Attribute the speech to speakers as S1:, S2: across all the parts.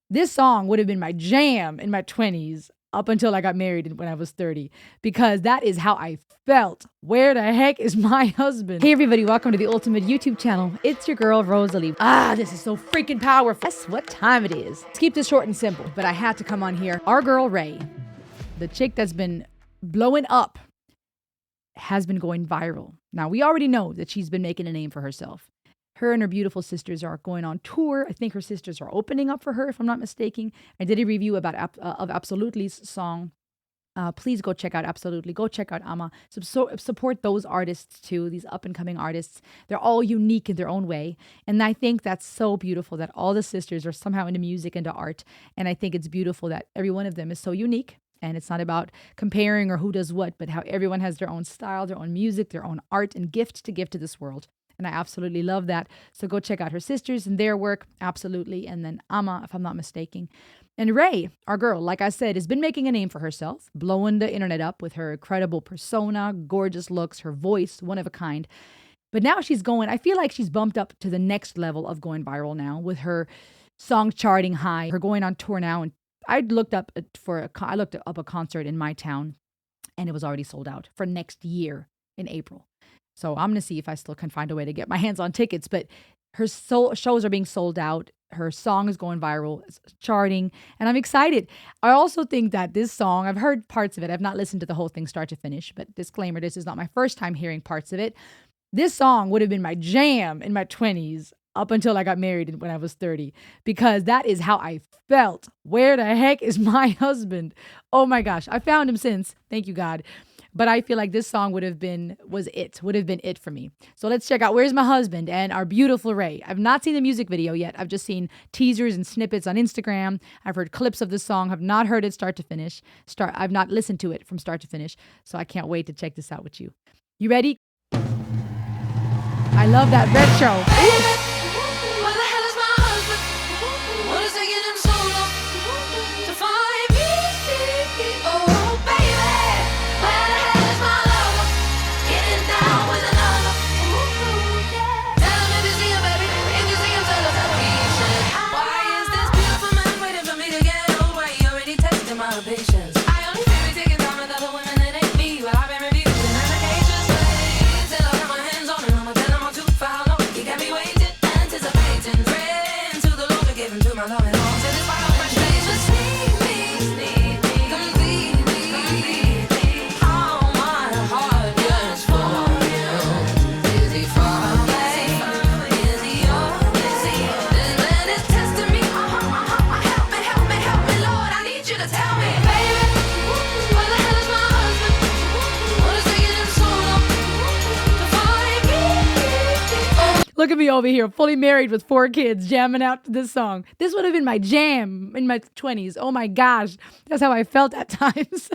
S1: This song would have been my jam in my 20s up until I got married when I was 30, because that is how I felt. Where the heck is my husband? Hey everybody, welcome to the Ultimate YouTube channel. It's your girl Rosalie. This is so freaking powerful. Guess what time it is? Let's keep this short and simple, but I had to come on here. Our girl Raye, the chick that's been blowing up, has been going viral. Now we already know that she's been making a name for herself. Her and her beautiful sisters are going on tour. I think her sisters are opening up for her, if I'm not mistaken. I did a review about of Absolutely's song. Please go check out Absolutely. Go check out Ama. Support those artists too, these up-and-coming artists. They're all unique in their own way. And I think that's so beautiful that all the sisters are somehow into music, into art. And I think it's beautiful that every one of them is so unique. And it's not about comparing or who does what, but how everyone has their own style, their own music, their own art and gift to give to this world. And I absolutely love that. So go check out her sisters and their work. Absolutely. And then Ama, if I'm not mistaken. And Raye, our girl, like I said, has been making a name for herself, blowing the internet up with her incredible persona, gorgeous looks, her voice, one of a kind. But now she's going, I feel like she's bumped up to the next level of going viral now with her song charting high, her going on tour now. And I looked up a concert in my town, and it was already sold out for next year in April. So I'm going to see if I still can find a way to get my hands on tickets. But her shows are being sold out. Her song is going viral, it's charting, and I'm excited. I also think that this song, I've heard parts of it. I've not listened to the whole thing start to finish, but disclaimer, this is not my first time hearing parts of it. This song would have been my jam in my 20s up until I got married when I was 30, because that is how I felt. Where the heck is my husband? Oh my gosh, I found him since. Thank you, God. But I feel like this song would have been it for me. So let's check out Where's My Husband and our beautiful Raye. I've not seen the music video yet. I've just seen teasers and snippets on Instagram. I've heard clips of the song. Have not heard it start to finish. I've not listened to it from start to finish. So I can't wait to check this out with you. You ready? I love that retro. Look at me over here, fully married with 4 kids, jamming out to this song. This would have been my jam in my 20s. Oh my gosh, that's how I felt at times.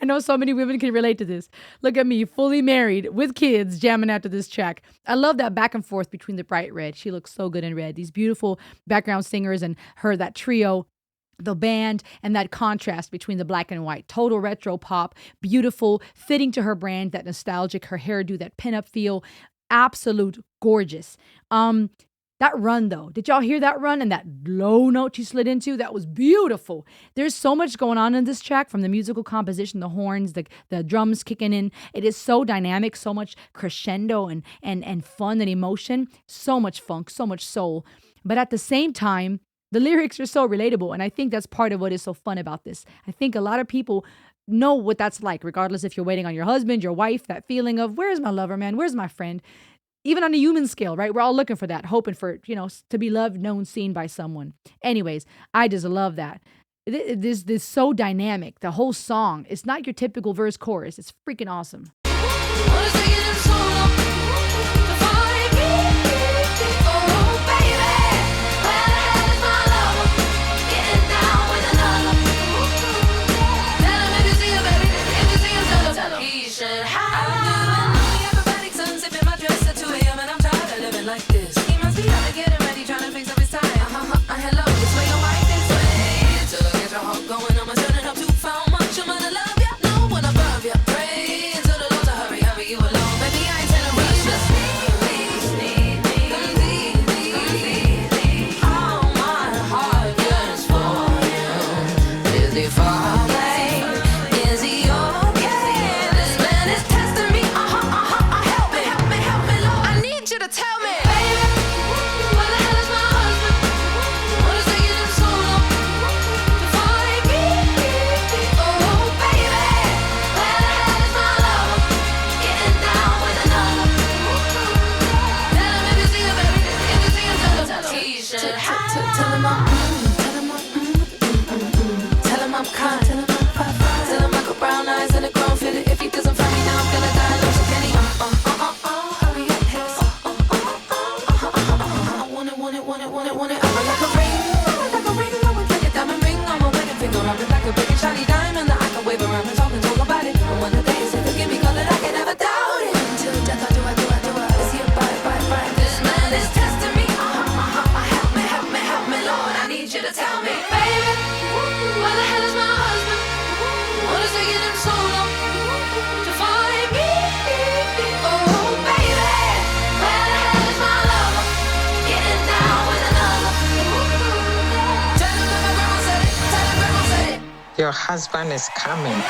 S1: I know so many women can relate to this. Look at me, fully married with kids, jamming out to this track. I love that back and forth between the bright red. She looks so good in red. These beautiful background singers and her, that trio, the band, and that contrast between the black and white. Total retro pop, beautiful, fitting to her brand, that nostalgic, her hairdo, that pinup feel. Absolute gorgeous. That run though, did y'all hear that run and that low note she slid into? That was beautiful. There's so much going on in this track, from the musical composition, the horns, the drums kicking in. It is so dynamic, so much crescendo and fun and emotion, so much funk, so much soul. But at the same time, the lyrics are so relatable, and I think that's part of what is so fun about this. I think a lot of people know what that's like, regardless if you're waiting on your husband, your wife, that feeling of, where's my lover, man? Where's my friend? Even on a human scale, right? We're all looking for that, hoping for, to be loved, known, seen by someone. Anyways, I just love that. This is so dynamic. The whole song, it's not your typical verse chorus. It's freaking awesome.
S2: Going, I'm turning up too much. I'm gonna love ya, know when I love ya. Pray to the Lord to hurry you along. a kind. Till I'm like a brown eyes and a grown fit. If he doesn't find me now, I'm gonna die. No, so can he? Hurry up, hips. I want it, want it, want it, want it, want it. I would like a ring, I would like a ring, I would like a diamond ring on my wedding finger. I would like a big and shiny diamond that I can wave around and talk about it. And one of the days, if you give me color, I can never doubt it. Till death, I do. Is he a bye? This man is testing me. Help me, Lord. I need you to tell me, baby, where the hell is my husband? What is taking him so long to find me? Oh, baby, where the hell is my lover? Getting down with another. Tell him that my grandma said it. Tell him grandma said it.
S3: Your husband is coming.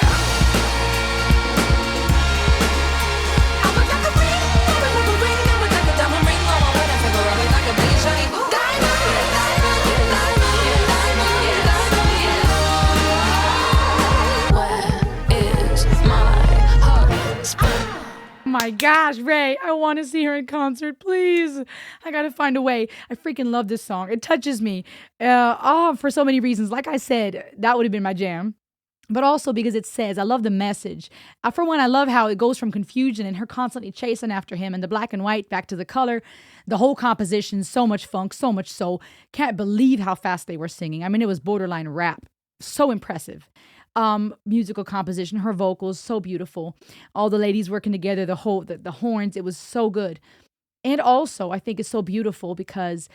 S1: My gosh, Raye, I want to see her in concert, please. I gotta find a way. I freaking love this song. It touches me. For so many reasons. Like I said, that would have been my jam. But also because it says, I love the message. For one, I love how it goes from confusion and her constantly chasing after him and the black and white back to the color. The whole composition, so much funk, so much soul. Can't believe how fast they were singing. I mean, it was borderline rap. So impressive. Musical composition, her vocals, so beautiful. All the ladies working together, the horns, it was so good. And also, I think it's so beautiful because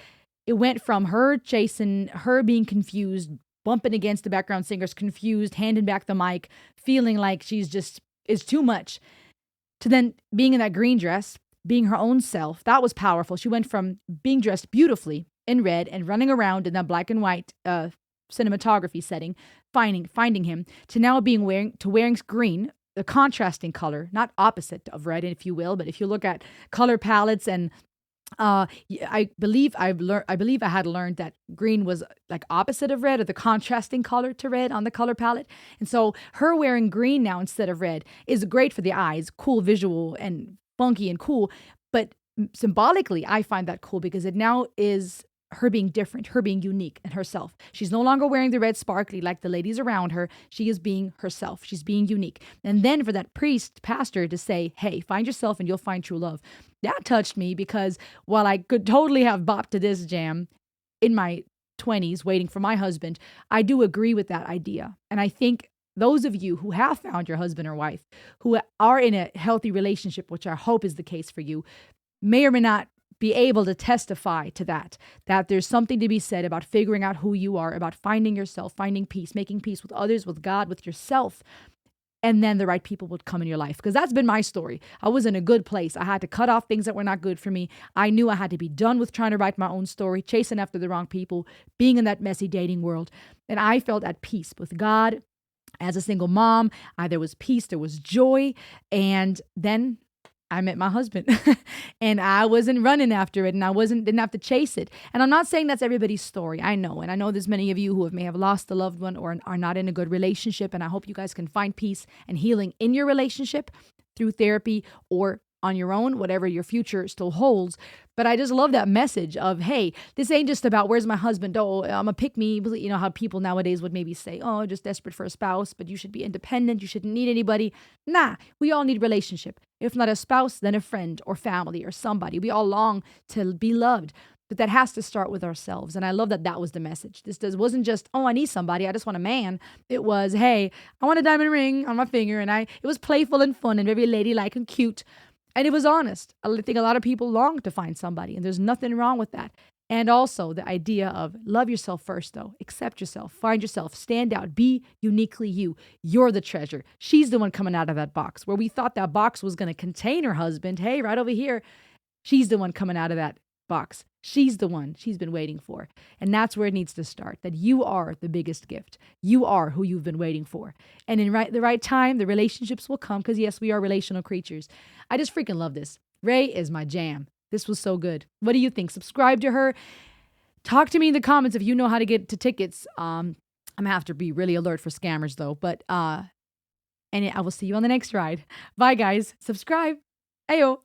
S1: it went from her chasing, her being confused, bumping against the background singers, confused, handing back the mic, feeling like it's too much, to then being in that green dress, being her own self. That was powerful. She went from being dressed beautifully in red and running around in that black and white cinematography setting, finding him, to now wearing green, the contrasting color, not opposite of red, if you will, but if you look at color palettes and I believe I had learned that green was like opposite of red, or the contrasting color to red on the color palette. And so her wearing green now instead of red is great for the eyes, cool visual and funky and cool. But symbolically, I find that cool because it now is her being different, her being unique and herself. She's no longer wearing the red sparkly like the ladies around her. She is being herself. She's being unique. And then for that pastor to say, hey, find yourself and you'll find true love. That touched me because while I could totally have bopped to this jam in my 20s waiting for my husband, I do agree with that idea. And I think those of you who have found your husband or wife, who are in a healthy relationship, which I hope is the case for you, may or may not be able to testify to that there's something to be said about figuring out who you are, about finding yourself, finding peace, making peace with others, with God, with yourself. And then the right people would come in your life. Because that's been my story. I was in a good place. I had to cut off things that were not good for me. I knew I had to be done with trying to write my own story, chasing after the wrong people, being in that messy dating world. And I felt at peace with God. As a single mom, there was peace, there was joy. And then I met my husband and I wasn't running after it and didn't have to chase it. And I'm not saying that's everybody's story. I know. And I know there's many of you who may have lost a loved one or are not in a good relationship. And I hope you guys can find peace and healing in your relationship through therapy or on your own, whatever your future still holds. But I just love that message of, hey, this ain't just about where's my husband? Oh, I'm a pick me. You know how people nowadays would maybe say, oh, just desperate for a spouse, but you should be independent. You shouldn't need anybody. Nah, we all need relationship. If not a spouse, then a friend or family or somebody. We all long to be loved. But that has to start with ourselves. And I love that was the message. This wasn't just, oh, I need somebody. I just want a man. It was, hey, I want a diamond ring on my finger. And it was playful and fun and very ladylike and cute. And it was honest. I think a lot of people long to find somebody, and there's nothing wrong with that. And also the idea of love yourself first, though. Accept yourself. Find yourself. Stand out. Be uniquely you. You're the treasure. She's the one coming out of that box. Where we thought that box was going to contain her husband. Hey, right over here. She's the one coming out of that box. She's the one she's been waiting for. And that's where it needs to start, that you are the biggest gift. You are who you've been waiting for. And in the right time, the relationships will come because, yes, we are relational creatures. I just freaking love this. Raye is my jam. This was so good. What do you think? Subscribe to her. Talk to me in the comments if you know how to get to tickets. I'm going to have to be really alert for scammers, though. But, and I will see you on the next ride. Bye, guys. Subscribe. Ayo.